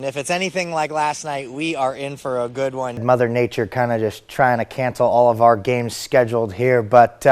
If it's anything like last night, we are in for a good one. Mother Nature kind of just trying to cancel all of our games scheduled here, but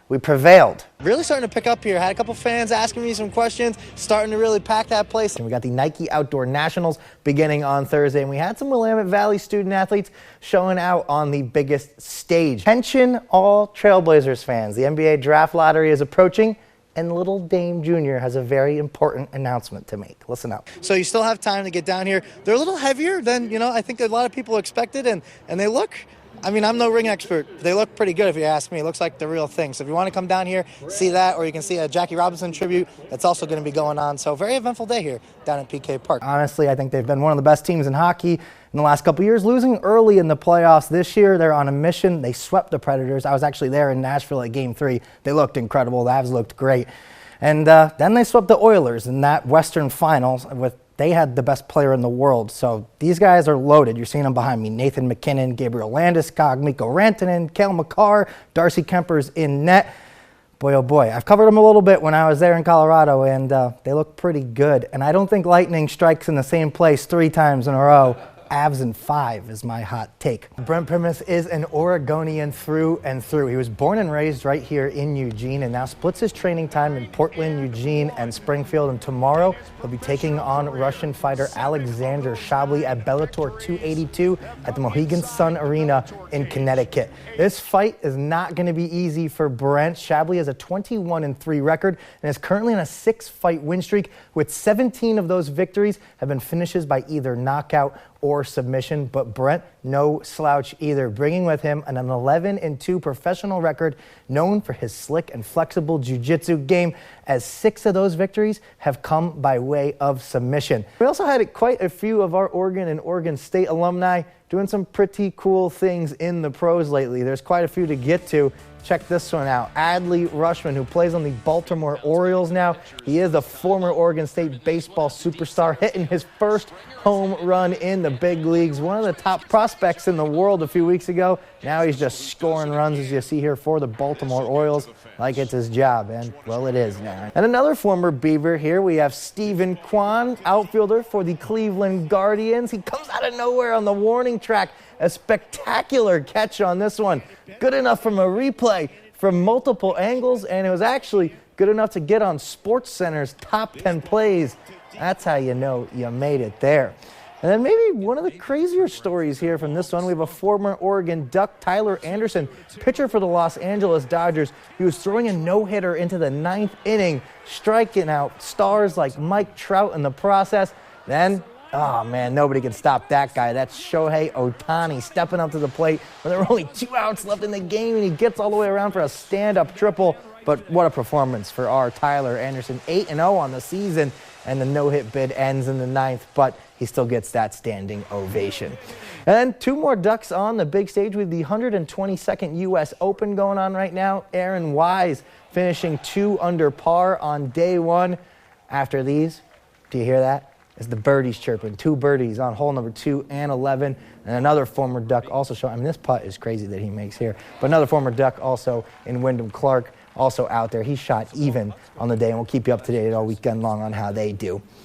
we prevailed. Really starting to pick up here. Had a couple fans asking me some questions, starting to really pack that place. And we got the Nike Outdoor Nationals beginning on Thursday, and we had some Willamette Valley student athletes showing out on the biggest stage. Attention all Trailblazers fans. The NBA Draft Lottery is approaching, and Little Dame Jr. has a very important announcement to make. Listen up. So you still have time to get down here. They're a little heavier than, I think a lot of people expected, and they look, I'm no ring expert. They look pretty good if you ask me. It looks like the real thing. So if you want to come down here, see that, or you can see a Jackie Robinson tribute that's also going to be going on. So very eventful day here down at PK Park. Honestly, I think they've been one of the best teams in hockey in the last couple of years, losing early in the playoffs. This year, they're on a mission. They swept the Predators. I was actually there in Nashville at Game 3. They looked incredible. The Avs looked great. And then they swept the Oilers in that Western Finals. They had the best player in the world. So these guys are loaded. You're seeing them behind me. Nathan McKinnon, Gabriel Landeskog, Mikko Rantanen, Cale Makar, Darcy Kemper's in net. Boy, oh boy. I've covered them a little bit when I was there in Colorado, and they look pretty good. And I don't think lightning strikes in the same place 3 times in a row. Avs in 5 is my hot take. Brent Primus is an Oregonian through and through. He was born and raised right here in Eugene and now splits his training time in Portland, Eugene, and Springfield. And tomorrow he'll be taking on Russian fighter Alexander Shabli at Bellator 282 at the Mohegan Sun Arena in Connecticut. This fight is not going to be easy for Brent. Shabli has a 21-3 record and is currently on a 6-fight win streak, with 17 of those victories have been finishes by either knockout or submission. But Brent, no slouch either, bringing with him an 11-2 professional record, known for his slick and flexible jiu-jitsu game, as 6 of those victories have come by way of submission. We also had quite a few of our Oregon and Oregon State alumni doing some pretty cool things in the pros lately. There's quite a few to get to. Check this one out. Adley Rushman, who plays on the Baltimore Orioles now. He is a former Oregon State baseball superstar, hitting his first home run in the big leagues. One of the top prospects in the world a few weeks ago. Now he's just scoring runs, as you see here, for the Baltimore Orioles, like it's his job, and well, it is now. And another former Beaver here, we have Stephen Kwan, outfielder for the Cleveland Guardians. He comes out of nowhere on the warning track. A spectacular catch on this one. Good enough from a replay from multiple angles, and it was actually good enough to get on SportsCenter's top 10 plays. That's how you know you made it there. And then maybe one of the crazier stories here from this one, we have a former Oregon Duck, Tyler Anderson, pitcher for the Los Angeles Dodgers. He was throwing a no-hitter into the 9th inning, striking out stars like Mike Trout in the process. Then, oh man, nobody can stop that guy. That's Shohei Ohtani stepping up to the plate when there were only 2 outs left in the game, and he gets all the way around for a stand-up triple. But what a performance for our Tyler Anderson. 8-0 on the season, and the no-hit bid ends in the 9th, but he still gets that standing ovation. And then 2 more Ducks on the big stage with the 122nd U.S. Open going on right now. Aaron Wise finishing 2 under par on day 1. After these, do you hear that? It's the birdies chirping. 2 birdies on hole number 2 and 11. And another former Duck also showing. This putt is crazy that he makes here. But another former Duck also in Wyndham Clark, also out there. He shot even on the day, and we'll keep you up to date all weekend long on how they do.